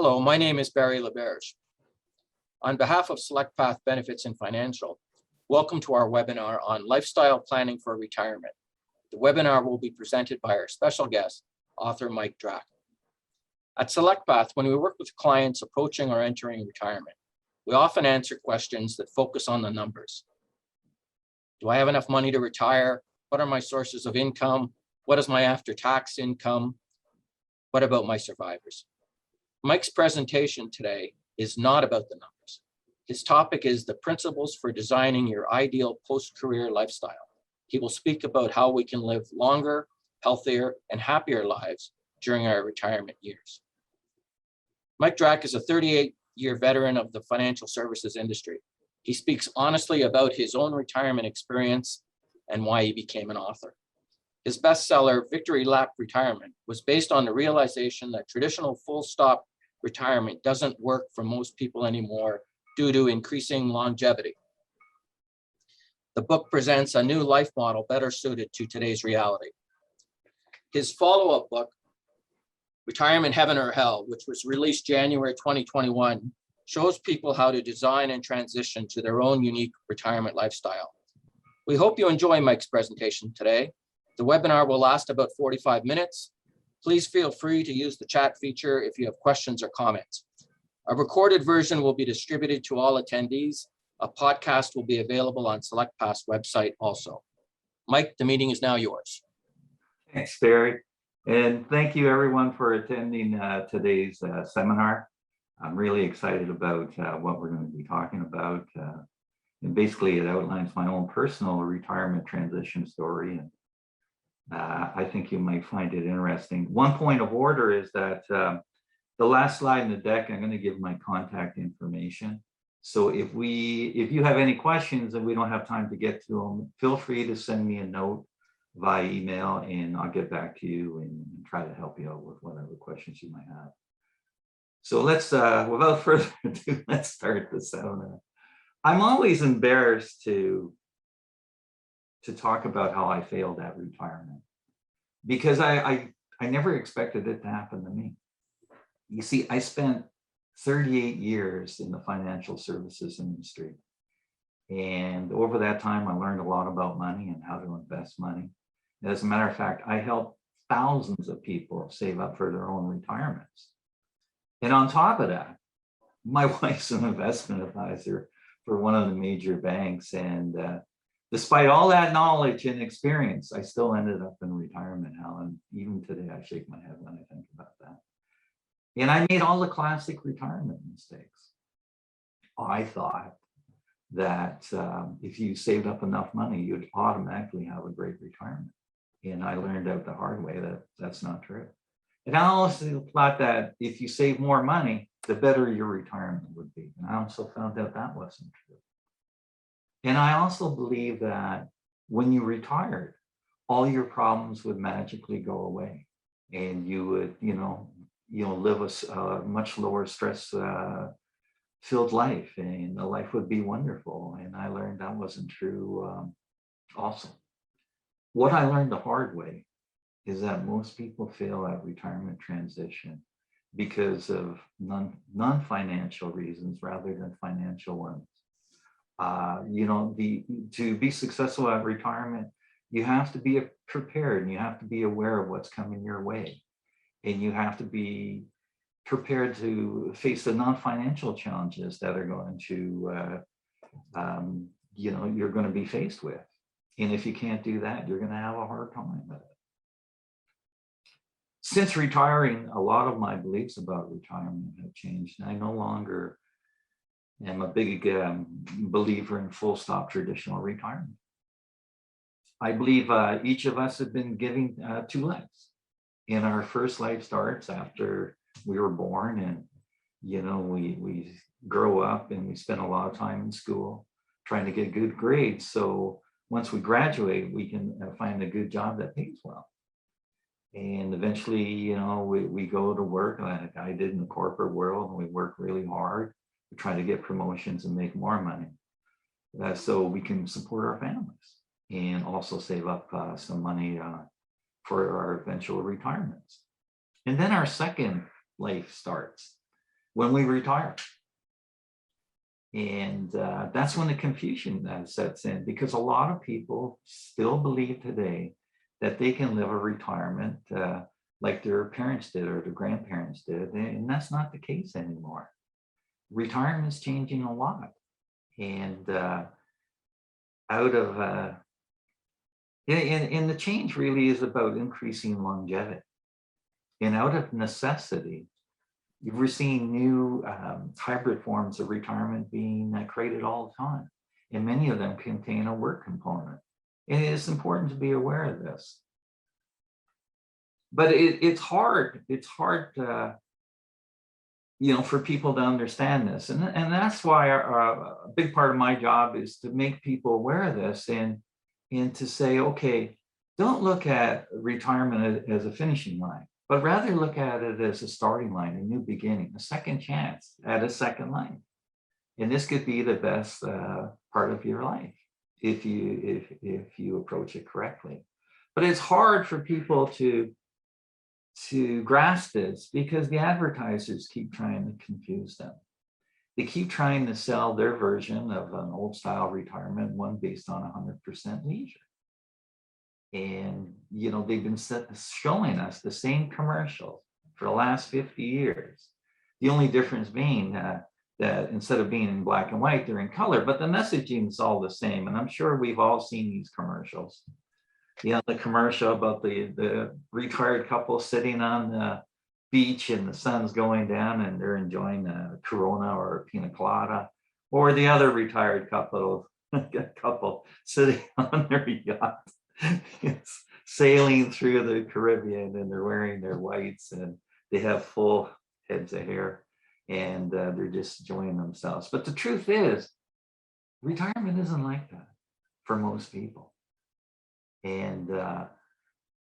Hello, my name is Barry LaBerge. On behalf of Select Path Benefits and Financial, welcome to our webinar on lifestyle planning for retirement. The webinar will be presented by our special guest, author Mike Drack. At Select Path, when we work with clients approaching or entering retirement, we often answer questions that focus on the numbers. Do I have enough money to retire? What are my sources of income? What is my after-tax income? What about my survivors? Mike's presentation today is not about the numbers. His topic is the principles for designing your ideal post-career lifestyle. He will speak about how we can live longer, healthier, and happier lives during our retirement years. Mike Drack is a 38-year veteran of the financial services industry. He speaks honestly about his own retirement experience and why he became an author. His bestseller, Victory Lap Retirement, was based on the realization that traditional full-stop retirement doesn't work for most people anymore due to increasing longevity. The book presents a new life model better suited to today's reality. His follow-up book, Retirement Heaven or Hell, which was released January 2021, shows people how to design and transition to their own unique retirement lifestyle. We hope you enjoy Mike's presentation today. The webinar will last about 45 minutes. Please feel free to use the chat feature if you have questions or comments. A recorded version will be distributed to all attendees. A podcast will be available on Select Path's website also. Mike, the meeting is now yours. Thanks, Barry. And thank you everyone for attending today's seminar. I'm really excited about what we're going to be talking about. And basically it outlines my own personal retirement transition story. And I think you might find it interesting. One point of order is that the last slide in the deck, I'm going to give my contact information. So if you have any questions and we don't have time to get to them, feel free to send me a note via email and I'll get back to you and try to help you out with whatever questions you might have. So let's, without further ado, let's start the seminar. I'm always embarrassed to talk about how I failed at retirement because I never expected it to happen to me. You see, I spent 38 years in the financial services industry. And over that time, I learned a lot about money and how to invest money. As a matter of fact, I helped thousands of people save up for their own retirements. And on top of that, my wife's an investment advisor for one of the major banks. And despite all that knowledge and experience, I still ended up in retirement, Helen. Even today, I shake my head when I think about that. And I made all the classic retirement mistakes. I thought that if you saved up enough money, you'd automatically have a great retirement. And I learned out the hard way that that's not true. And I also thought that if you save more money, the better your retirement would be. And I also found out that wasn't true. And I also believe that when you retired, all your problems would magically go away. And you would, live a much lower stress filled life, and the life would be wonderful. And I learned that wasn't true also. What I learned the hard way is that most people fail at retirement transition because of non-financial reasons rather than financial ones. To be successful at retirement, you have to be prepared and you have to be aware of what's coming your way. And you have to be prepared to face the non-financial challenges that are going to, you're going to be faced with. And if you can't do that, you're going to have a hard time with it. Since retiring, a lot of my beliefs about retirement have changed. I no longer am a big believer in full stop traditional retirement. I believe each of us have been given two lives. And our first life starts after we were born, and we grow up and we spend a lot of time in school trying to get good grades. So once we graduate, we can find a good job that pays well. And eventually, we go to work like I did in the corporate world, and we work really hard. We try to get promotions and make more money so we can support our families and also save up some money for our eventual retirements. And then our second life starts. when we retire. And that's when the confusion sets in, because a lot of people still believe today that they can live a retirement like their parents did or their grandparents did. And that's not the case anymore. Retirement is changing a lot. And out of, and the change really is about increasing longevity. And out of necessity, we're seeing new hybrid forms of retirement being created all the time. And many of them contain a work component. And it is important to be aware of this. But it's hard. It's hard, for people to understand this. And that's why a big part of my job is to make people aware of this and to say, okay, don't look at retirement as a finishing line, but rather look at it as a starting line, a new beginning, a second chance at a second life. And this could be the best part of your life if you approach it correctly. But it's hard for people to grasp this because the advertisers keep trying to confuse them. They keep trying to sell their version of an old style retirement, one based on 100% leisure. And, they've been showing us the same commercials for the last 50 years. The only difference being that instead of being in black and white, they're in color, but the messaging is all the same. And I'm sure we've all seen these commercials. The commercial about the retired couple sitting on the beach and the sun's going down and they're enjoying a Corona or a pina colada, or the other retired couple sitting on their yacht. It's sailing through the Caribbean and they're wearing their whites and they have full heads of hair and they're just enjoying themselves. But the truth is, retirement isn't like that for most people. And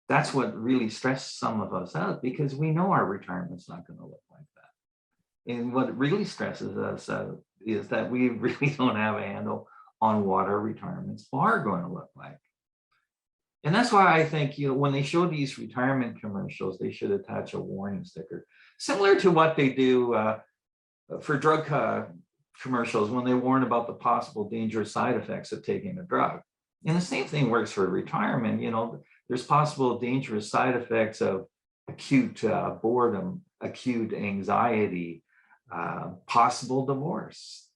that's what really stressed some of us out, because we know our retirement's not going to look like that. And what really stresses us out is that we really don't have a handle on what our retirements are going to look like. And that's why I think, when they show these retirement commercials, they should attach a warning sticker, similar to what they do for drug commercials when they warn about the possible dangerous side effects of taking a drug. And the same thing works for retirement. There's possible dangerous side effects of acute boredom, acute anxiety, possible divorce,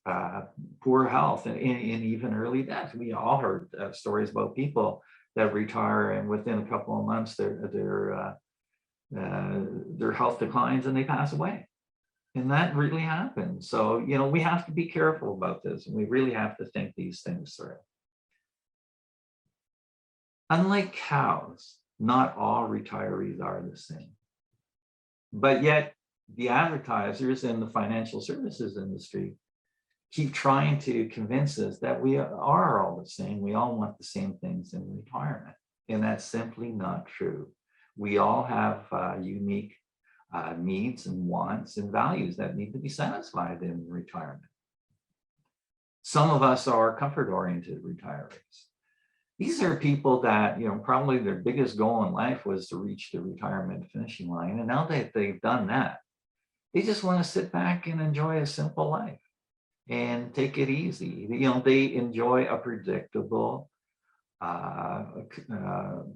poor health, and even early death. We all heard stories about people that retire and within a couple of months their health declines and they pass away. And that really happens. So, we have to be careful about this, and we really have to think these things through. Unlike cows, not all retirees are the same. But yet, the advertisers and the financial services industry keep trying to convince us that we are all the same. We all want the same things in retirement. And that's simply not true. We all have unique needs and wants and values that need to be satisfied in retirement. Some of us are comfort-oriented retirees. These are people that, probably their biggest goal in life was to reach the retirement finishing line. And now that they've done that, they just want to sit back and enjoy a simple life and take it easy. They enjoy a predictable,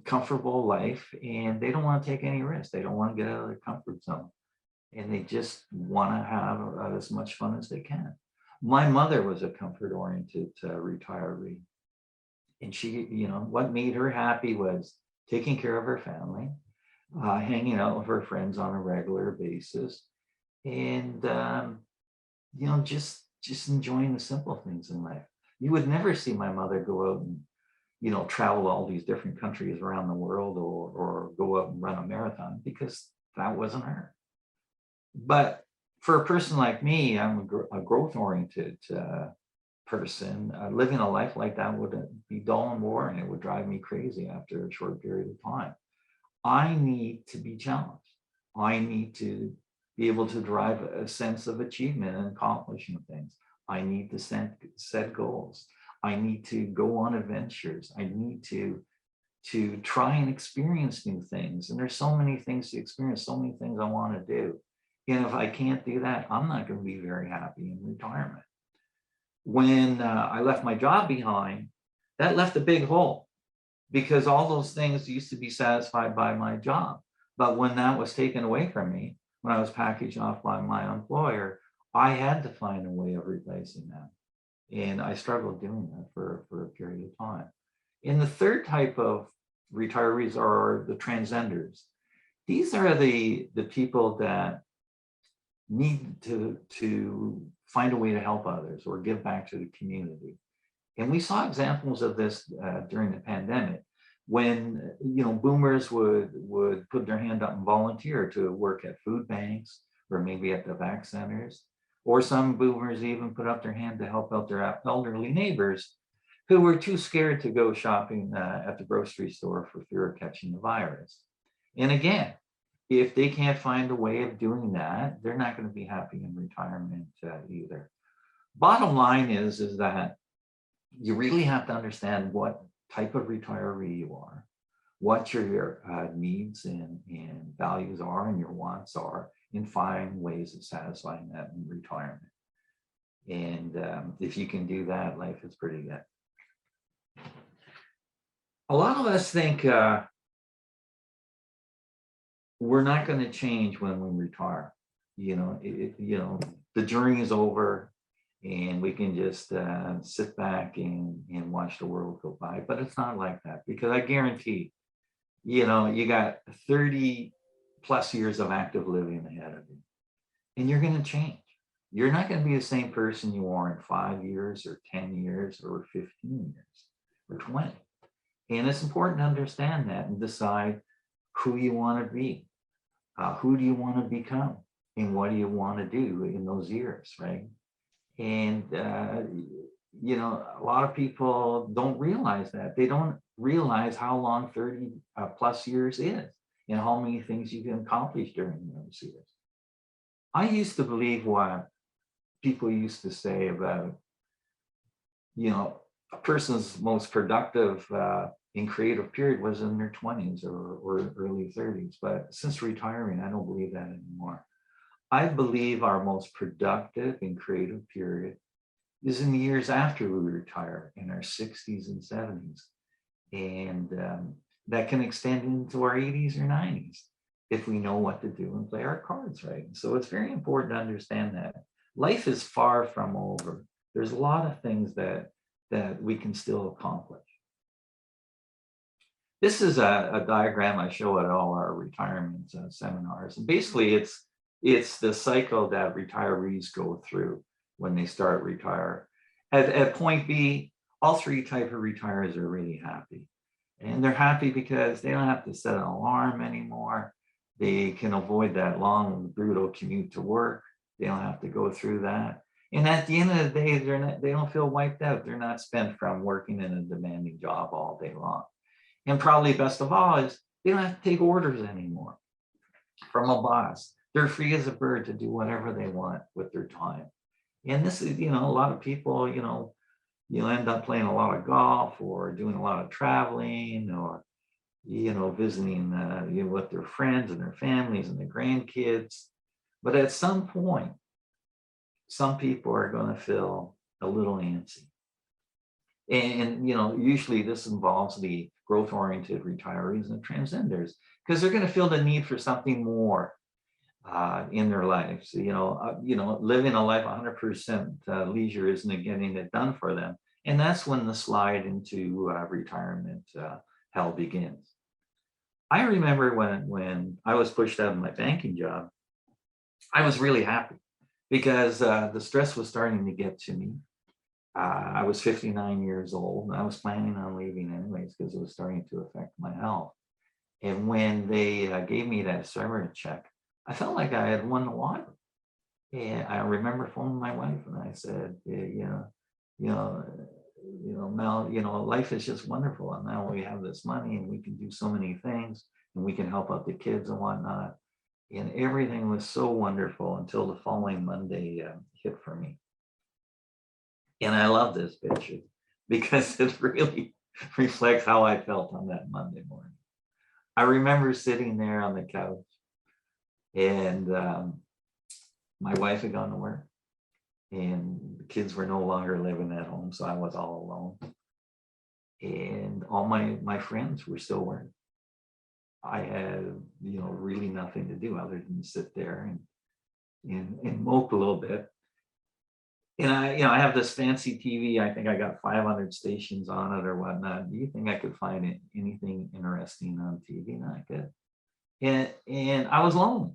comfortable life, and they don't want to take any risks. They don't want to get out of their comfort zone. And they just want to have as much fun as they can. My mother was a comfort-oriented retiree. And she, what made her happy was taking care of her family, hanging out with her friends on a regular basis, and, just enjoying the simple things in life. You would never see my mother go out and, travel all these different countries around the world or go out and run a marathon, because that wasn't her. But for a person like me, I'm a growth-oriented person. Living a life like that would be dull and boring. It would drive me crazy after a short period of time. I need to be challenged. I need to be able to drive a sense of achievement and accomplishing things. I need to set goals. I need to go on adventures. I need to try and experience new things. And there's so many things to experience, so many things I want to do. And if I can't do that, I'm not going to be very happy in retirement. When I left my job behind, that left a big hole because all those things used to be satisfied by my job. But when that was taken away from me, when I was packaged off by my employer, I had to find a way of replacing that. And I struggled doing that for a period of time. And the third type of retirees are the transcenders. These are the people that need to find a way to help others or give back to the community. And we saw examples of this during the pandemic when boomers would put their hand up and volunteer to work at food banks or maybe at the vac centers, or some boomers even put up their hand to help out their elderly neighbors who were too scared to go shopping at the grocery store for fear of catching the virus. And again, if they can't find a way of doing that, they're not going to be happy in retirement either. Bottom line is that you really have to understand what type of retiree you are, what your needs and values are and your wants are, and find ways of satisfying that in retirement. And if you can do that, life is pretty good. A lot of us think we're not going to change when we retire. The journey is over and we can just sit back and watch the world go by. But it's not like that, because I guarantee, you got 30 plus years of active living ahead of you, and you're going to change. You're not going to be the same person you are in 5 years or 10 years or 15 years or 20. And it's important to understand that and decide who you want to be. Who do you want to become? And what do you want to do in those years, right? And, a lot of people don't realize that. They don't realize how long 30 plus years is and how many things you can accomplish during those years. I used to believe what people used to say about, a person's most productive in creative period was in their 20s or early 30s. But since retiring, I don't believe that anymore. I believe our most productive and creative period is in the years after we retire, in our 60s and 70s. And that can extend into our 80s or 90s if we know what to do and play our cards right. So it's very important to understand that life is far from over. There's a lot of things that we can still accomplish. This is a diagram I show at all our retirement seminars. And basically it's the cycle that retirees go through when they start retire. At point B, all three types of retirees are really happy. And they're happy because they don't have to set an alarm anymore. They can avoid that long, brutal commute to work. They don't have to go through that. And at the end of the day, they don't feel wiped out. They're not spent from working in a demanding job all day long. And probably best of all is they don't have to take orders anymore from a boss. They're free as a bird to do whatever they want with their time. And this is, a lot of people, you'll end up playing a lot of golf or doing a lot of traveling or, visiting with their friends and their families and their grandkids. But at some point, some people are going to feel a little antsy. And usually this involves the growth-oriented retirees and transcenders, because they're going to feel the need for something more in their lives. Living a life 100% leisure isn't getting it done for them. And that's when the slide into retirement hell begins. I remember when I was pushed out of my banking job, I was really happy because the stress was starting to get to me. I was 59 years old and I was planning on leaving anyways because it was starting to affect my health. And when they gave me that severance check, I felt like I had won the lottery. And I remember phoning my wife and I said, Mel, life is just wonderful. And now we have this money and we can do so many things and we can help out the kids and whatnot. And everything was so wonderful until the following Monday hit for me. And I love this picture because it really reflects how I felt on that Monday morning. I remember sitting there on the couch and my wife had gone to work, and the kids were no longer living at home, so I was all alone. And all my friends were still working. I had, really nothing to do other than sit there and mope a little bit. And I have this fancy TV. I think I got 500 stations on it or whatnot. Do you think I could find anything interesting on TV? Not good. And I was lonely.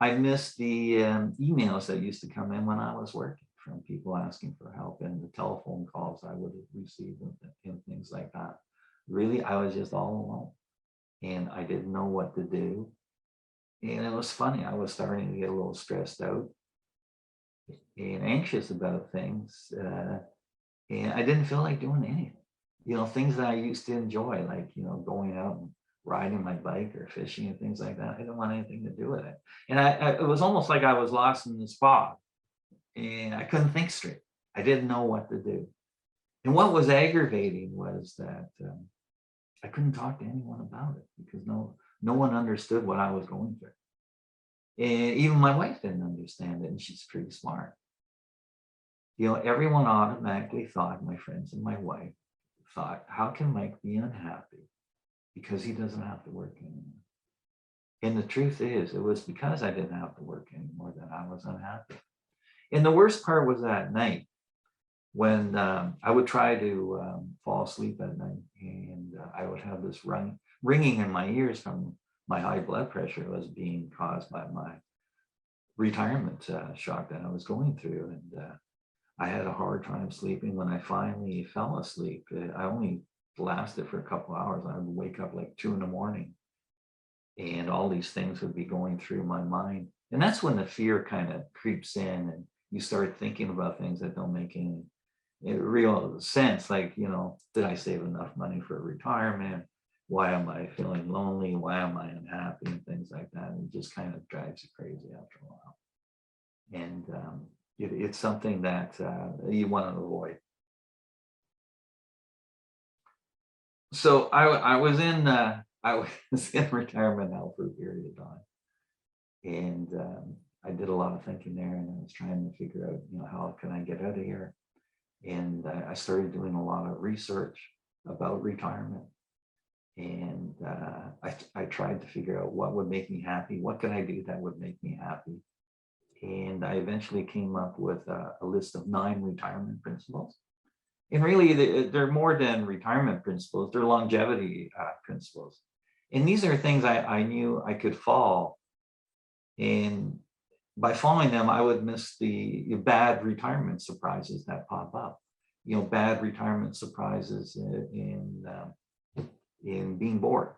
I missed the emails that used to come in when I was working from people asking for help, and the telephone calls I would have received and things like that. Really, I was just all alone, and I didn't know what to do. And it was funny. I was starting to get a little stressed out and anxious about things, and I didn't feel like doing anything. Things that I used to enjoy, like going out and riding my bike or fishing and things like that. I didn't want anything to do with it, and it was almost like I was lost in this fog, and I couldn't think straight. I didn't know what to do, and what was aggravating was that I couldn't talk to anyone about it because no one understood what I was going through. And even my wife didn't understand it, and she's pretty smart. Everyone automatically thought, my friends and my wife thought, how can Mike be unhappy because he doesn't have to work anymore? And the truth is, it was because I didn't have to work anymore that I was unhappy. And the worst part was at night when I would try to fall asleep at night, and I would have this ringing in my ears from my high blood pressure. Was being caused by my retirement shock that I was going through. And I had a hard time sleeping. When I finally fell asleep, I only lasted for a couple hours. I would wake up like 2 a.m. and all these things would be going through my mind. And that's when the fear kind of creeps in, and you start thinking about things that don't make any real sense. Like, did I save enough money for retirement? Why am I feeling lonely? Why am I unhappy? And things like that. And it just kind of drives you crazy after a while. And it's something that you want to avoid. So I was in retirement now for a period of time, and I did a lot of thinking there, and I was trying to figure out, how can I get out of here? And I started doing a lot of research about retirement. And I tried to figure out what would make me happy. What could I do that would make me happy? And I eventually came up with a list of 9 retirement principles. And really, they're more than retirement principles. They're longevity principles. And these are things I knew I could follow. And by following them, I would miss the bad retirement surprises that pop up. Bad retirement surprises in being bored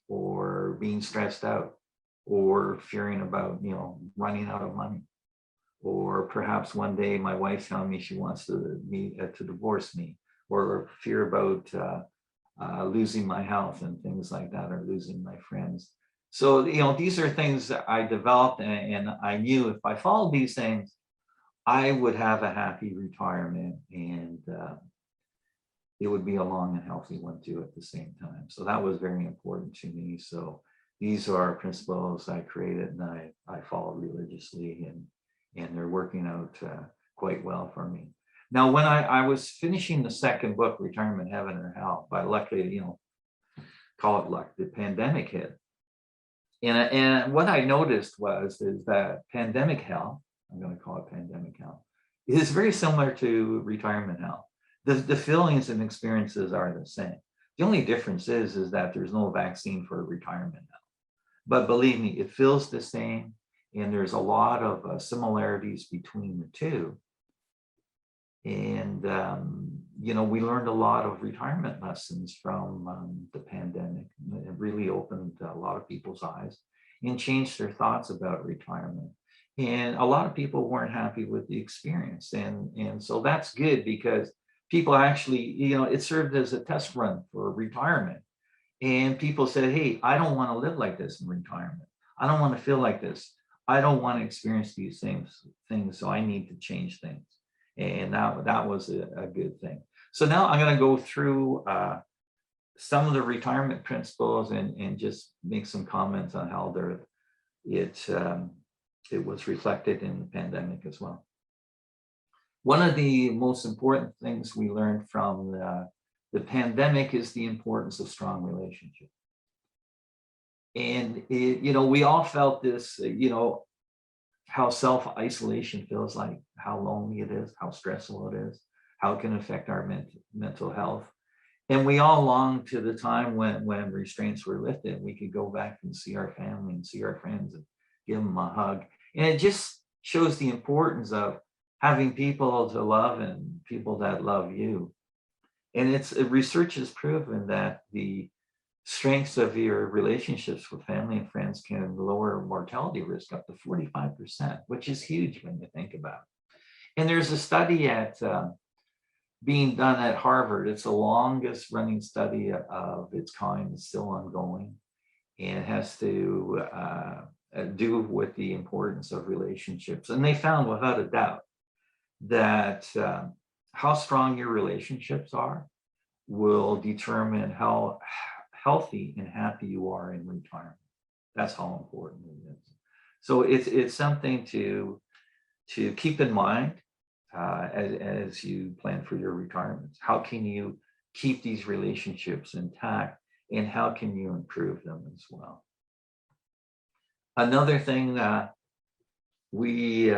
or being stressed out or fearing about, running out of money. Or perhaps one day my wife telling me she wants to divorce me, or fear about losing my health and things like that, or losing my friends. So, these are things that I developed, and I knew if I followed these things, I would have a happy retirement, and it would be a long and healthy one too at the same time. So that was very important to me. So these are principles I created, and I follow religiously, and they're working out quite well for me. Now, when I was finishing the second book, Retirement Heaven or Hell, by luckily, call it luck, the pandemic hit. And what I noticed is that pandemic hell, I'm going to call it pandemic hell, is very similar to retirement hell. The feelings and experiences are the same. The only difference is that there's no vaccine for retirement hell. But believe me, it feels the same, and there's a lot of similarities between the two. And we learned a lot of retirement lessons from the pandemic. It really opened a lot of people's eyes and changed their thoughts about retirement. And a lot of people weren't happy with the experience. And so that's good, because people actually, it served as a test run for retirement. And people said, hey, I don't want to live like this in retirement. I don't want to feel like this. I don't want to experience these things, so I need to change things. And that was a good thing. So now I'm going to go through some of the retirement principles and just make some comments on how it was reflected in the pandemic as well. One of the most important things we learned from the pandemic is the importance of strong relationships. And we all felt this, how self-isolation feels like, how lonely it is, how stressful it is, how it can affect our mental health. And we all long to the time when restraints were lifted, we could go back and see our family and see our friends and give them a hug. And it just shows the importance of having people to love and people that love you. And research has proven that the strengths of your relationships with family and friends can lower mortality risk up to 45%, which is huge when you think about it. And there's a study being done at Harvard. It's the longest running study of its kind. It's still ongoing, and it has to do with the importance of relationships. And they found without a doubt that how strong your relationships are will determine how healthy and happy you are in retirement. That's how important it is. So it's something to keep in mind as you plan for your retirement. How can you keep these relationships intact, and how can you improve them as well? Another thing that we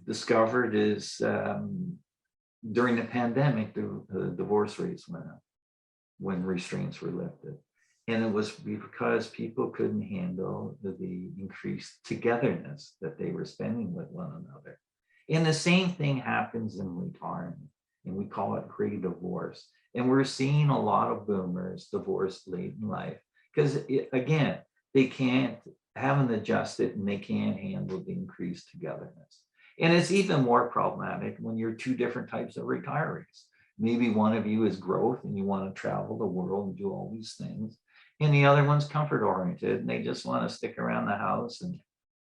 discovered is during the pandemic, the divorce rates went up when restraints were lifted. And it was because people couldn't handle the increased togetherness that they were spending with one another. And the same thing happens in retirement, and we call it gray divorce. And we're seeing a lot of boomers divorced late in life because, again, they haven't adjusted and they can't handle the increased togetherness. And it's even more problematic when you're two different types of retirees. Maybe one of you is growth and you want to travel the world and do all these things. And the other one's comfort oriented and they just want to stick around the house and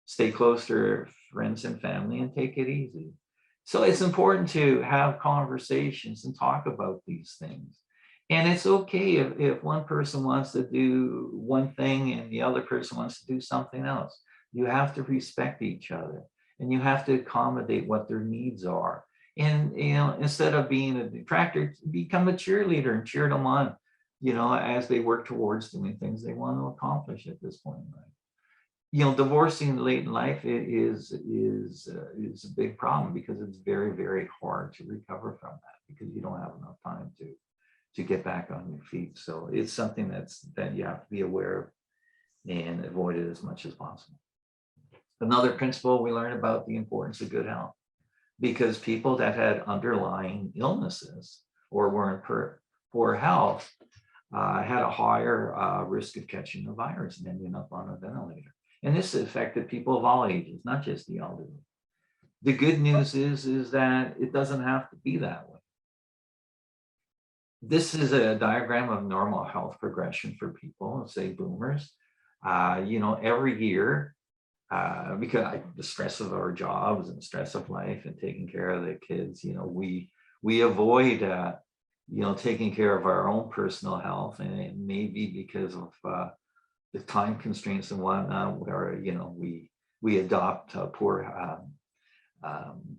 stay close to their friends and family and take it easy. So it's important to have conversations and talk about these things. And it's okay if one person wants to do one thing and the other person wants to do something else. You have to respect each other and you have to accommodate what their needs are. And, instead of being a detractor, become a cheerleader and cheer them on, as they work towards doing things they want to accomplish at this point in life. Divorcing late in life is a big problem because it's very, very hard to recover from that because you don't have enough time to get back on your feet. So it's something that you have to be aware of and avoid it as much as possible. Another principle we learned about the importance of good health, because people that had underlying illnesses or were in poor health had a higher risk of catching the virus and ending up on a ventilator. And this affected people of all ages, not just the elderly. The good news is that it doesn't have to be that way. This is a diagram of normal health progression for people, say boomers. Every year, because the stress of our jobs and the stress of life and taking care of the kids, we avoid, taking care of our own personal health, and it may be because of the time constraints and whatnot, where we adopt poor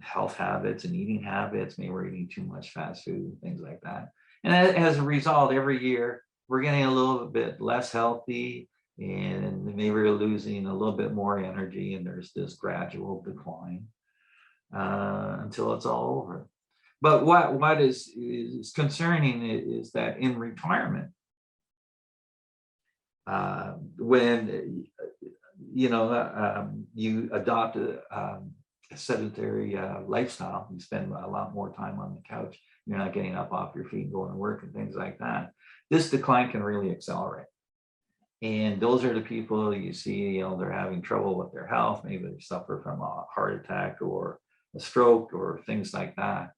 health habits and eating habits. Maybe we're eating too much fast food and things like that. And as a result, every year we're getting a little bit less healthy, and maybe we're losing a little bit more energy, and there's this gradual decline until it's all over. But what is concerning is that in retirement, when you adopt a sedentary lifestyle, you spend a lot more time on the couch. You're not getting up off your feet and going to work and things like that. This decline can really accelerate. And those are the people you see, they're having trouble with their health. Maybe they suffer from a heart attack or a stroke or things like that.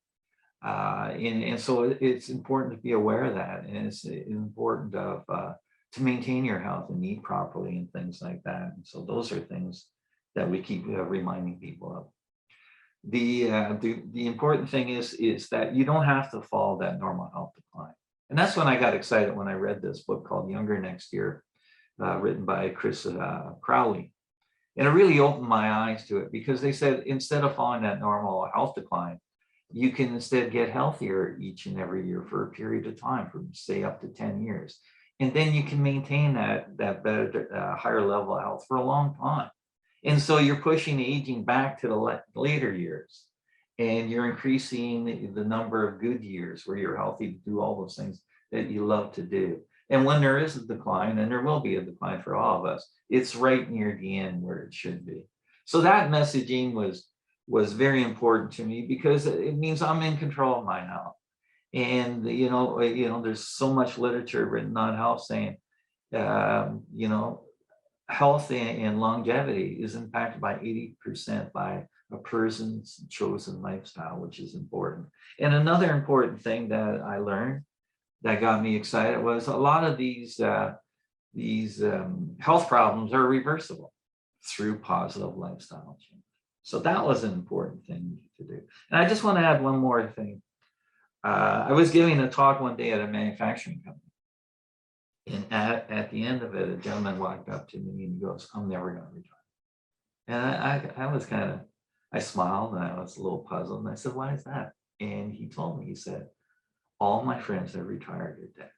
And so it's important to be aware of that. And it's important to maintain your health and eat properly and things like that. And so those are things that we keep reminding people of. The important thing is that you don't have to follow that normal health decline. And that's when I got excited when I read this book called Younger Next Year, written by Chris Crowley. And it really opened my eyes to it, because they said instead of following that normal health decline, you can instead get healthier each and every year for a period of time, for say up to 10 years. And then you can maintain that better, higher level of health for a long time. And so you're pushing aging back to the later years, and you're increasing the number of good years where you're healthy to do all those things that you love to do. And when there is a decline, and there will be a decline for all of us, it's right near the end where it should be. So that messaging was very important to me, because it means I'm in control of my health. And there's so much literature written on health saying, health and longevity is impacted by 80% by a person's chosen lifestyle, which is important. And another important thing that I learned that got me excited was a lot of these health problems are reversible through positive lifestyle change. So that was an important thing to do. And I just want to add one more thing. I was giving a talk one day at a manufacturing company. And at the end of it, a gentleman walked up to me and he goes, "I'm never going to retire." And I was I smiled, and I was a little puzzled. And I said, "Why is that?" And he told me, he said, "All my friends have retired are dead.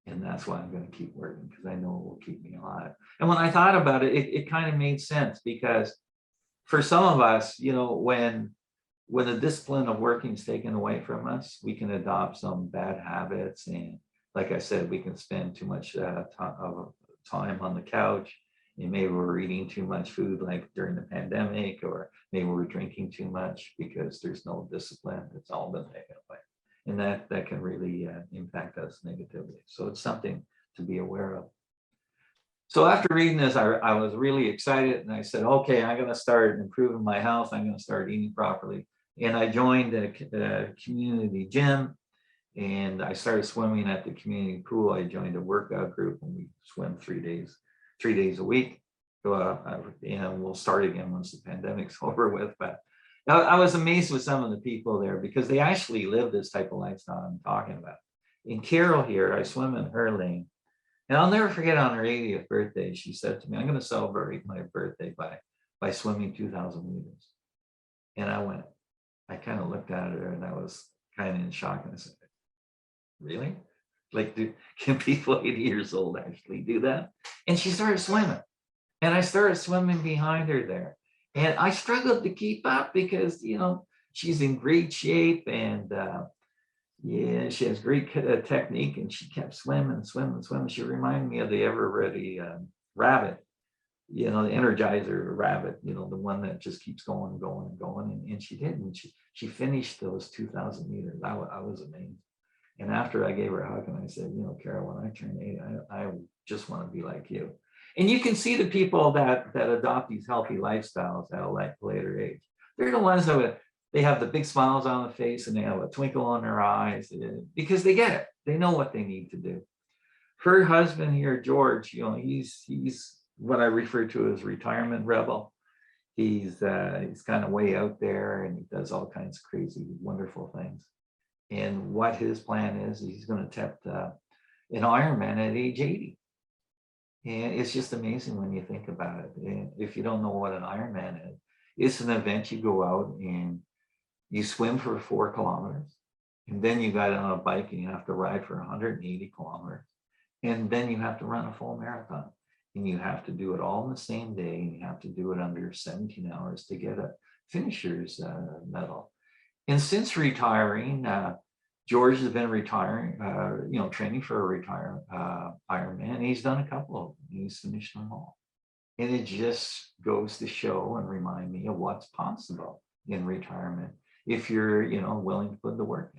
And that's why I'm going to keep working, because I know it will keep me alive." And when I thought about it, it kind of made sense, because for some of us, when the discipline of working is taken away from us, we can adopt some bad habits. And like I said, we can spend too much time on the couch, and maybe we're eating too much food like during the pandemic, or maybe we're drinking too much because there's no discipline. It's all been taken away. And that can really impact us negatively. So it's something to be aware of. So after reading this, I was really excited, and I said, okay, I'm going to start improving my health. I'm going to start eating properly. And I joined a community gym, and I started swimming at the community pool. I joined a workout group, and we swim 3 days a week. And we'll start again once the pandemic's over with. But I was amazed with some of the people there, because they actually live this type of lifestyle I'm talking about. In Carol here, I swim in her lane. And I'll never forget, on her 80th birthday, she said to me, "I'm going to celebrate my birthday by swimming 2,000 meters." And I kind of looked at her, and I was kind of in shock. And I said, "Really? Like, can people 80 years old actually do that?" And she started swimming. And I started swimming behind her there. And I struggled to keep up, because, she's in great shape, and yeah, she has great technique, and she kept swimming. She reminded me of the ever ready rabbit, the Energizer rabbit, the one that just keeps going and going and going. And she did. And she finished those 2,000 meters. I was amazed. And after I gave her a hug, and I said, "Carol, when I turn 80, I just want to be like you." And you can see the people that adopt these healthy lifestyles at a later age. They're the ones that they have the big smiles on the face, and they have a twinkle in their eyes, because they get it. They know what they need to do. Her husband here, George, he's what I refer to as retirement rebel. He's kind of way out there, and he does all kinds of crazy, wonderful things. And what his plan is, he's going to attempt an Ironman at age 80. And it's just amazing when you think about it. And if you don't know what an Ironman is, it's an event you go out and you swim for 4 kilometers, and then you got on a bike and you have to ride for 180 kilometers, and then you have to run a full marathon, and you have to do it all in the same day, and you have to do it under 17 hours to get a finisher's medal. And since retiring, George has been training for a retired Ironman. He's done a couple of them. He's finished them all. And it just goes to show and remind me of what's possible in retirement, if you're, willing to put the work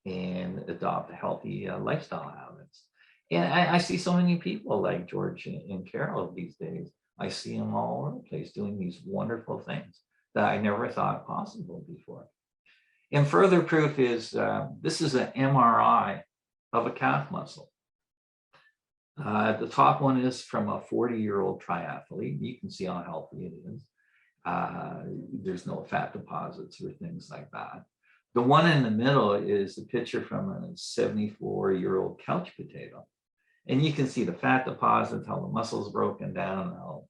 in and adopt healthy lifestyle habits. And I see so many people like George and Carol these days. I see them all over the place doing these wonderful things that I never thought possible before. And further proof is this is an MRI of a calf muscle. The top one is from a 40-year-old triathlete. You can see how healthy it is. There's no fat deposits or things like that. The one in the middle is a picture from a 74-year-old couch potato. And you can see the fat deposits, how the muscles broken down, how,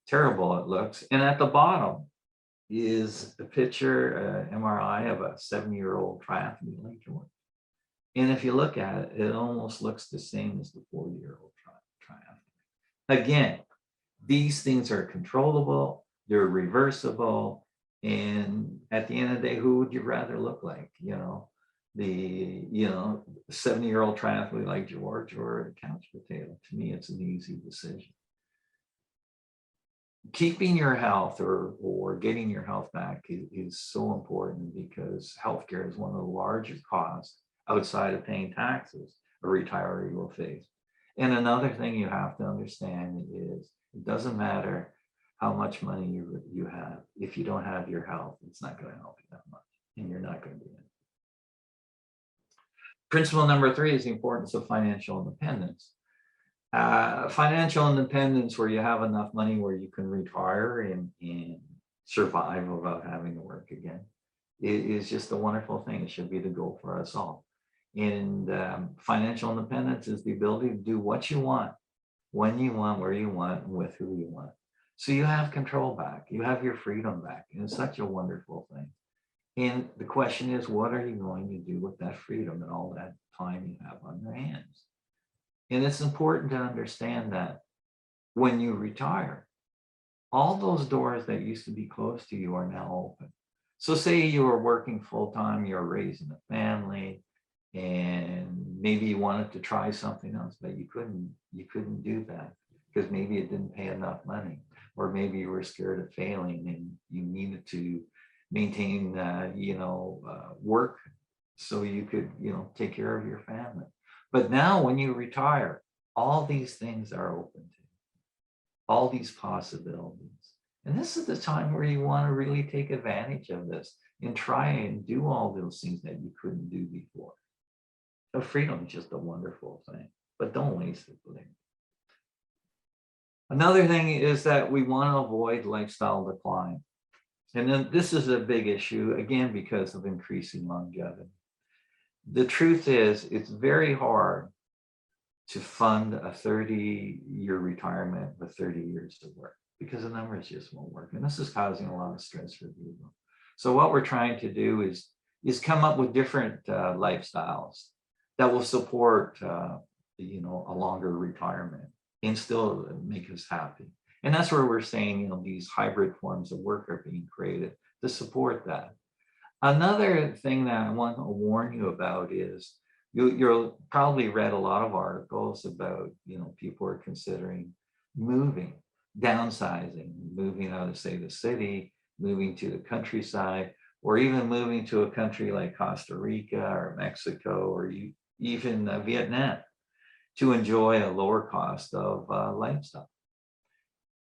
terrible it looks. And at the bottom is a picture, MRI of a 70-year-old triathlete like George. And if you look at it, it almost looks the same as the 40-year-old triathlete. Again, these things are controllable, they're reversible, and at the end of the day, who would you rather look like? The 70-year-old triathlete like George or a couch potato? To me, it's an easy decision. Keeping your health or getting your health back is so important, because healthcare is one of the largest costs outside of paying taxes a retiree will face. And another thing you have to understand is it doesn't matter how much money you have. If you don't have your health, it's not going to help you that much, and you're not going to be in it. Principle number 3 is the importance of financial independence. Financial independence, where you have enough money where you can retire and survive without having to work again, is just a wonderful thing. It should be the goal for us all. And financial independence is the ability to do what you want, when you want, where you want, and with who you want. So you have control back, you have your freedom back, and it's such a wonderful thing. And the question is, what are you going to do with that freedom and all that time you have on your hands? And it's important to understand that when you retire, all those doors that used to be closed to you are now open. So say you were working full-time, you're raising a family, and maybe you wanted to try something else, but you couldn't do that because maybe it didn't pay enough money, or maybe you were scared of failing and you needed to maintain work so you could take care of your family. But now when you retire, all these things are open to you, all these possibilities. And this is the time where you want to really take advantage of this and try and do all those things that you couldn't do before. So freedom is just a wonderful thing, but don't waste it. Another thing is that we want to avoid lifestyle decline. And then this is a big issue, again, because of increasing longevity. The truth is, it's very hard to fund a 30-year retirement with 30 years of work, because the numbers just won't work. And this is causing a lot of stress for people. So what we're trying to do is come up with different lifestyles that will support a longer retirement and still make us happy. And that's where we're saying, these hybrid forms of work are being created to support that. Another thing that I want to warn you about is you'll probably read a lot of articles about, people are considering moving, downsizing, moving out of, say, the city, moving to the countryside, or even moving to a country like Costa Rica or Mexico or even Vietnam to enjoy a lower cost of lifestyle.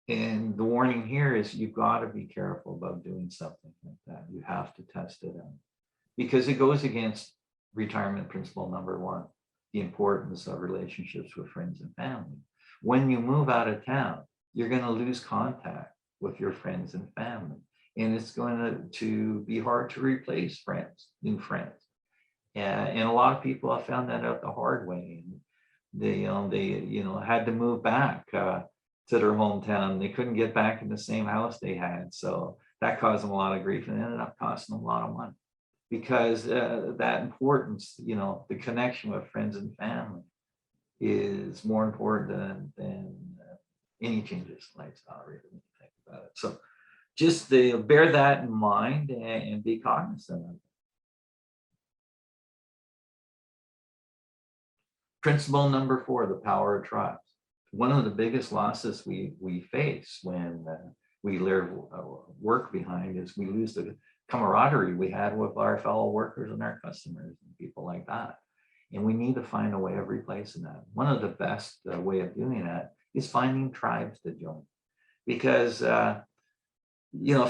And the warning here is you've got to be careful about doing something like that. You have to test it out, because it goes against retirement principle number 1, the importance of relationships with friends and family. When you move out of town, you're going to lose contact with your friends and family. And it's going to be hard to replace new friends. And a lot of people have found that out the hard way. And they had to move back to their hometown. They couldn't get back in the same house they had. So that caused them a lot of grief and ended up costing them a lot of money, because that importance, the connection with friends and family is more important than any changes in lifestyle, really, when you think about it. So just bear that in mind and be cognizant of it. Principle number 4, the power of tribes. One of the biggest losses we face when we leave work behind is we lose the camaraderie we had with our fellow workers and our customers and people like that. And we need to find a way of replacing that. One of the best way of doing that is finding tribes to join, because you can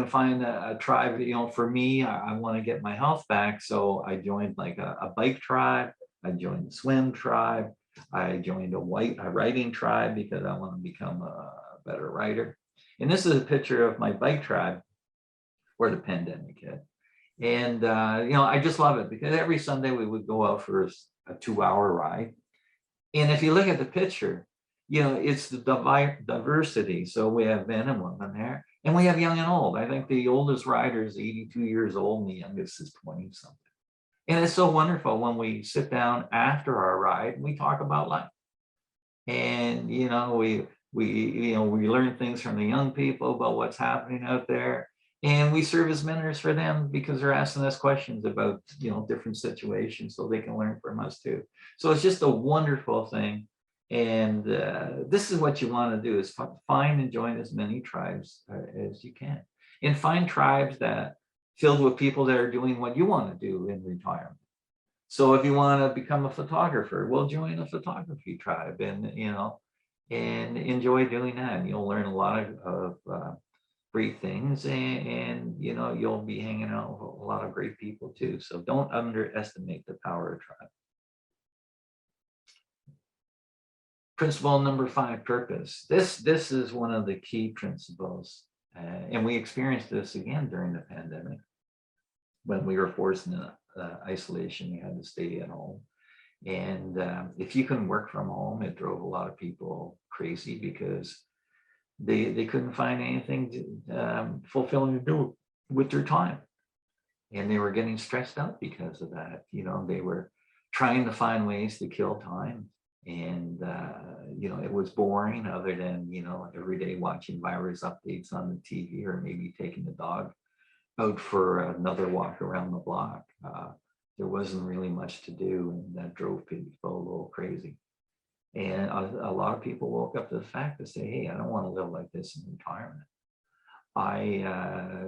find a tribe. For me, I want to get my health back, so I joined like a bike tribe. I joined the swim tribe. I joined a writing tribe because I want to become a better writer. And this is a picture of my bike tribe where the pandemic hit. And I just love it, because every Sunday we would go out for a 2-hour ride. And if you look at the picture, it's the diversity. So we have men and women there, and we have young and old. I think the oldest rider is 82 years old, and the youngest is 20 something. And it's so wonderful when we sit down after our ride and we talk about life. And we learn things from the young people about what's happening out there. And we serve as mentors for them because they're asking us questions about different situations, so they can learn from us too. So it's just a wonderful thing. And this is what you want to do, is find and join as many tribes as you can, and find tribes that filled with people that are doing what you want to do in retirement. So if you want to become a photographer, well, join a photography tribe, and enjoy doing that. And you'll learn a lot of great things, and you'll be hanging out with a lot of great people too. So don't underestimate the power of tribe. Principle number 5, purpose. This is one of the key principles, and we experienced this again during the pandemic when we were forced into isolation. We had to stay at home, and if you couldn't work from home, it drove a lot of people crazy because they couldn't find anything fulfilling to do with their time, and they were getting stressed out because of that. They were trying to find ways to kill time, and it was boring, other than every day watching virus updates on the TV, or maybe taking the dog out for another walk around the block. There wasn't really much to do, and that drove people a little crazy. And a lot of people woke up to the fact to say, hey, I don't want to live like this in retirement. I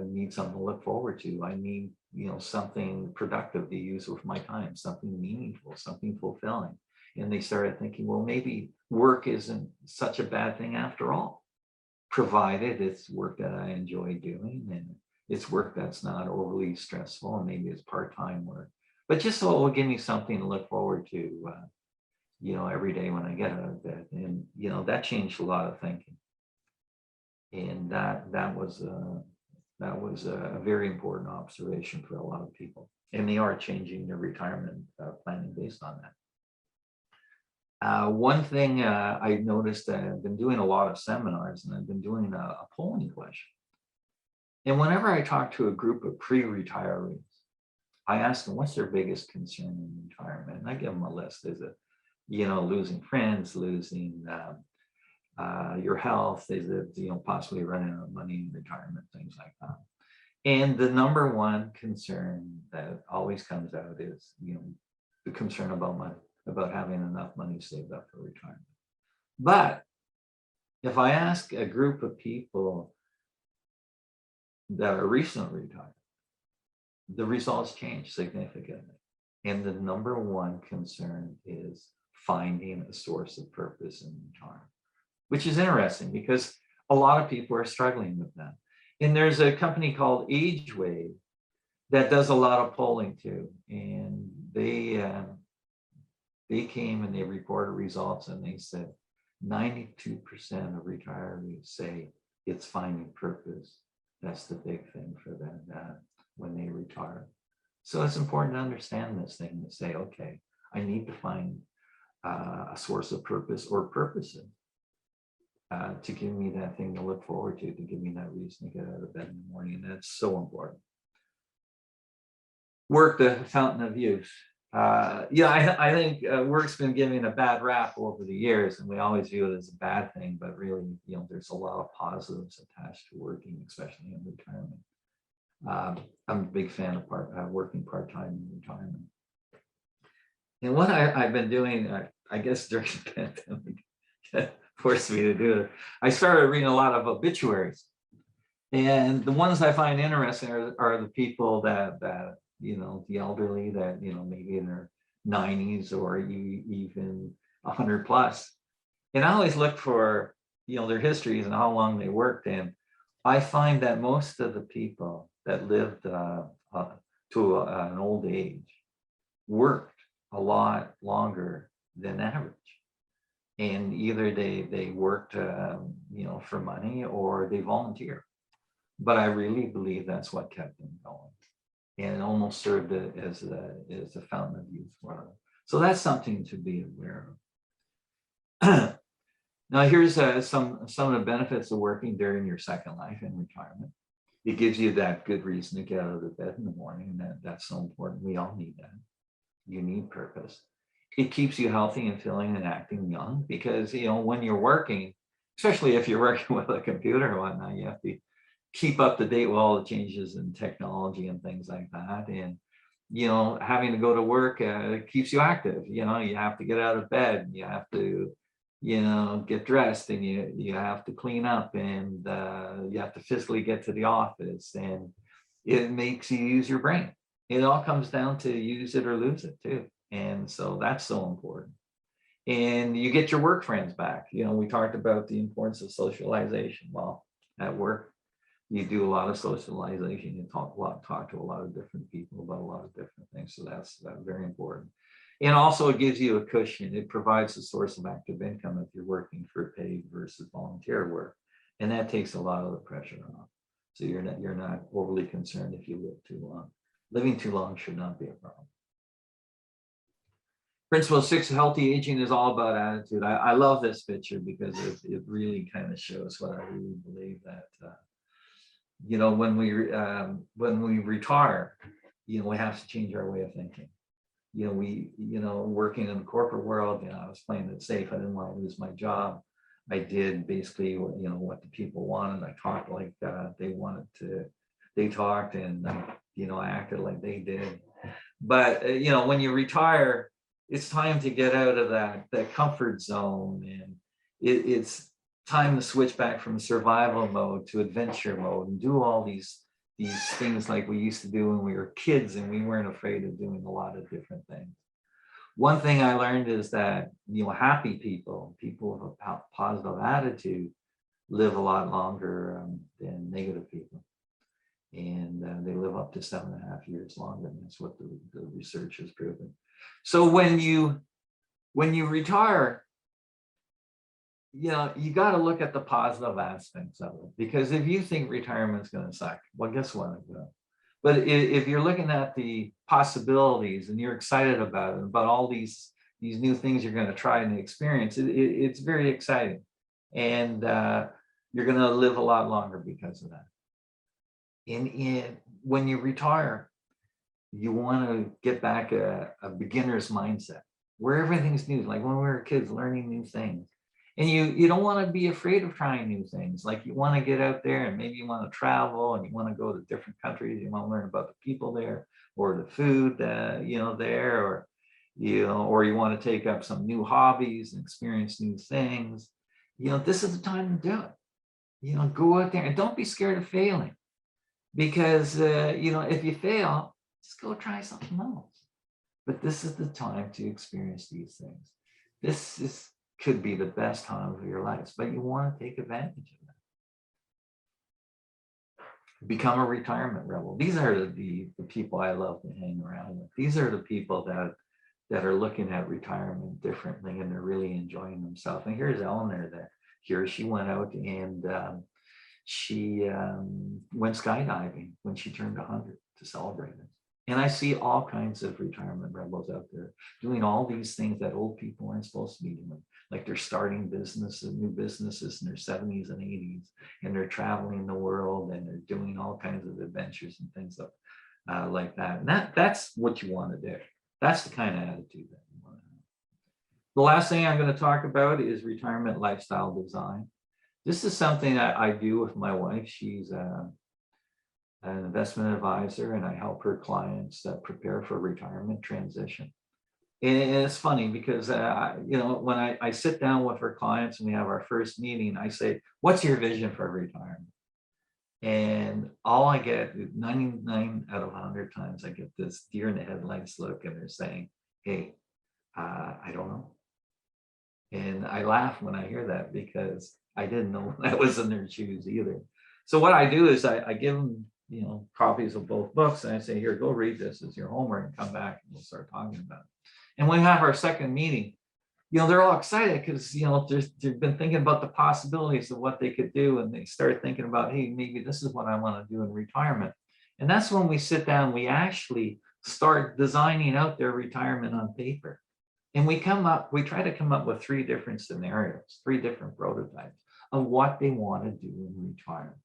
need something to look forward to. I need something productive to use with my time, something meaningful, something fulfilling. And they started thinking, well, maybe work isn't such a bad thing after all, provided it's work that I enjoy doing, and it's work that's not overly stressful, and maybe it's part-time work. But just so it will give me something to look forward to, every day when I get out of bed. And, that changed a lot of thinking. And that was a very important observation for a lot of people. And they are changing their retirement planning based on that. One thing I noticed, that I've been doing a lot of seminars, and I've been doing a polling question. And whenever I talk to a group of pre-retirees, I ask them what's their biggest concern in retirement. And I give them a list. Is it, losing friends, losing your health? Is it, possibly running out of money in retirement, things like that. And the number one concern that always comes out is, the concern about money, about having enough money saved up for retirement. But if I ask a group of people that are recently retired, the results change significantly. And the number one concern is finding a source of purpose in retirement, which is interesting because a lot of people are struggling with that. And there's a company called Aeging that does a lot of polling too. And they came and they reported results, and they said 92% of retirees say it's finding purpose. That's the big thing for them when they retire. So it's important to understand this thing, to say, okay, I need to find a source of purpose or purposes to give me that thing to look forward to give me that reason to get out of bed in the morning. And that's so important. Work, the fountain of youth. I think work's been given a bad rap over the years, and we always view it as a bad thing, but really, there's a lot of positives attached to working, especially in retirement. I'm a big fan of working part-time in retirement. And what I've been doing, I guess during the pandemic, forced me to do it. I started reading a lot of obituaries, and the ones I find interesting are the people that the elderly, that maybe in their 90s or even 100 plus. And I always look for their histories and how long they worked. And I find that most of the people that lived to an old age worked a lot longer than average. And either they worked for money, or they volunteered. But I really believe that's what kept them going, and it almost served as a fountain of youth for them. So that's something to be aware of. Now, here's some of the benefits of working during your second life in retirement. It gives you that good reason to get out of the bed in the morning. That's so important. We all need that. You need purpose. It keeps you healthy and feeling and acting young, because, you know, when you're working, especially if you're working with a computer and whatnot, you have to keep up to date with all the changes in technology and things like that. And, you know, having to go to work keeps you active. You know, you have to get out of bed, you have to, you know, get dressed, and you have to clean up, and you have to physically get to the office, and it makes you use your brain. It all comes down to use it or lose it too. And so that's so important. And you get your work friends back. You know, we talked about the importance of socialization. Well, at work, you do a lot of socialization. You talk to a lot of different people about a lot of different things. So that's very important. And also it gives you a cushion. It provides a source of active income if you're working for paid versus volunteer work. And that takes a lot of the pressure off. So you're not overly concerned if you live too long. Living too long should not be a problem. Principle 6, healthy aging is all about attitude. I love this picture because it really kind of shows what I really believe, that you know, when we retire, you know, we have to change our way of thinking. You know, working in the corporate world, you know, I was playing it safe. I didn't want to lose my job. I did basically, you know, what the people wanted. I talked like they wanted to. They talked, and you know, I acted like they did. But you know, when you retire, it's time to get out of that comfort zone, and it's time to switch back from survival mode to adventure mode, and do all these things like we used to do when we were kids, and we weren't afraid of doing a lot of different things. One thing I learned is that, you know, happy people with a positive attitude, live a lot longer than negative people. And they live up to 7.5 years longer. And that's what the research has proven. So when you retire, you know, you got to look at the positive aspects of it, because if you think retirement's going to suck, well, guess what? It will. But if you're looking at the possibilities and you're excited about it, about all these new things you're going to try and experience, it's very exciting. And you're going to live a lot longer because of that. And when you retire, you want to get back a beginner's mindset where everything's new, like when we were kids, learning new things. And you don't want to be afraid of trying new things. Like you want to get out there, and maybe you want to travel, and you want to go to different countries. You want to learn about the people there, or the food, you know, there, or you want to take up some new hobbies and experience new things. You know, this is the time to do it. You know, go out there and don't be scared of failing, because you know, if you fail, just go try something else. But this is the time to experience these things. This could be the best time of your lives, but you want to take advantage of it. Become a retirement rebel. These are the people I love to hang around with. These are the people that are looking at retirement differently, and they're really enjoying themselves. And here's Eleanor there. Here she went out and she went skydiving when she turned 100 to celebrate it. And I see all kinds of retirement rebels out there doing all these things that old people aren't supposed to be doing. Like they're starting businesses, new businesses in their 70s and 80s, and they're traveling the world, and they're doing all kinds of adventures and things like that. And that's what you want to do. That's the kind of attitude that you want to have. The last thing I'm going to talk about is retirement lifestyle design. This is something that I do with my wife. She's an investment advisor, and I help her clients prepare for retirement transition. And it's funny because, you know, when I sit down with her clients and we have our first meeting, I say, what's your vision for retirement? And all I get, 99 out of 100 times, I get this deer in the headlights look, and they're saying, hey, I don't know. And I laugh when I hear that, because I didn't know when I was in their shoes either. So what I do is I give them, you know, copies of both books, and I say, here, go read this as your homework, and come back and we'll start talking about it. And when we have our second meeting, you know, they're all excited because, you know, they've been thinking about the possibilities of what they could do, and they start thinking about, hey, maybe this is what I want to do in retirement. And that's when we sit down, we actually start designing out their retirement on paper. And we try to come up with 3 different scenarios, 3 different prototypes of what they want to do in retirement.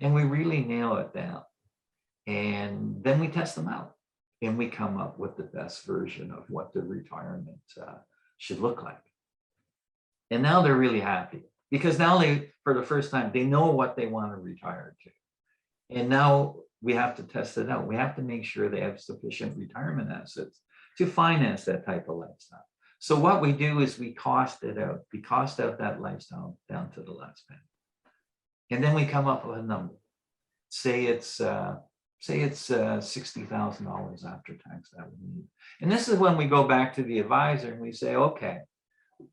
And we really nail it down. And then we test them out and we come up with the best version of what the retirement should look like. And now they're really happy because now for the first time, they know what they want to retire to. And now we have to test it out. We have to make sure they have sufficient retirement assets to finance that type of lifestyle. So what we do is we cost it out. We cost out that lifestyle down to the last penny. And then we come up with a number. Say it's $60,000 after tax that we need. And this is when we go back to the advisor and we say, okay,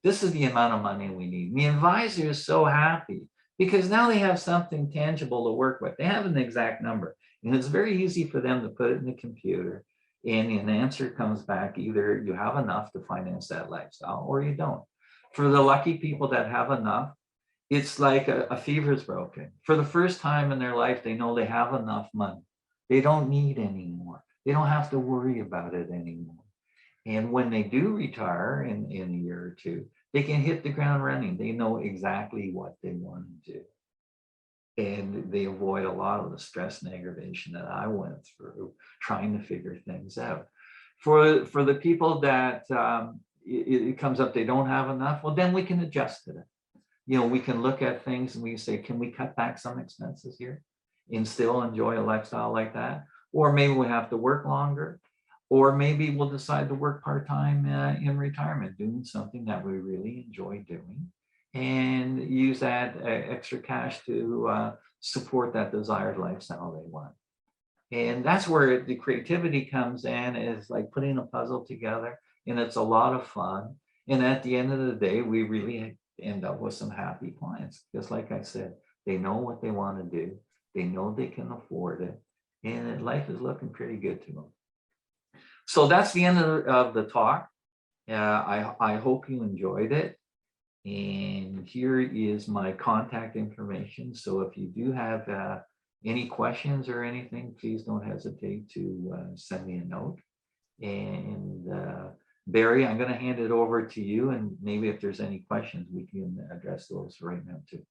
this is the amount of money we need. And the advisor is so happy because now they have something tangible to work with. They have an exact number. And it's very easy for them to put it in the computer and an answer comes back. Either you have enough to finance that lifestyle or you don't. For the lucky people that have enough, it's like a fever is broken. For the first time in their life, they know they have enough money. They don't need any more. They don't have to worry about it anymore. And when they do retire in a year or two, they can hit the ground running. They know exactly what they want to do. And they avoid a lot of the stress and aggravation that I went through trying to figure things out. For the people that it comes up, they don't have enough, well, then we can adjust to it. You know, we can look at things and we say, can we cut back some expenses here and still enjoy a lifestyle like that? Or maybe we have to work longer, or maybe we'll decide to work part-time in retirement, doing something that we really enjoy doing and use that extra cash to support that desired lifestyle they want. And that's where the creativity comes in, is like putting a puzzle together, and it's a lot of fun. And at the end of the day, we really end up with some happy clients, because like I said, they know what they want to do, they know they can afford it, and life is looking pretty good to them. So that's the end of the talk. I hope you enjoyed it. And here is my contact information. So if you do have any questions or anything, please don't hesitate to send me a note. And Barry, I'm going to hand it over to you. And maybe if there's any questions, we can address those right now too.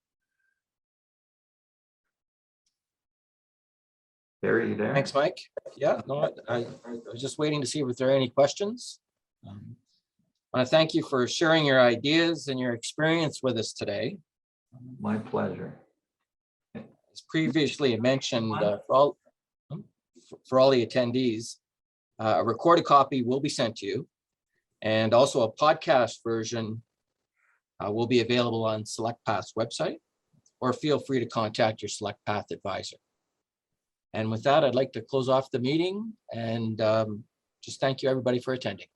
Barry, you there? Thanks, Mike. Yeah, no, I was just waiting to see if there are any questions. I want to thank you for sharing your ideas and your experience with us today. My pleasure. As previously mentioned, for all the attendees, a recorded copy will be sent to you, and also a podcast version will be available on SelectPath's website, or feel free to contact your SelectPath advisor. And with that, I'd like to close off the meeting and just thank you everybody for attending.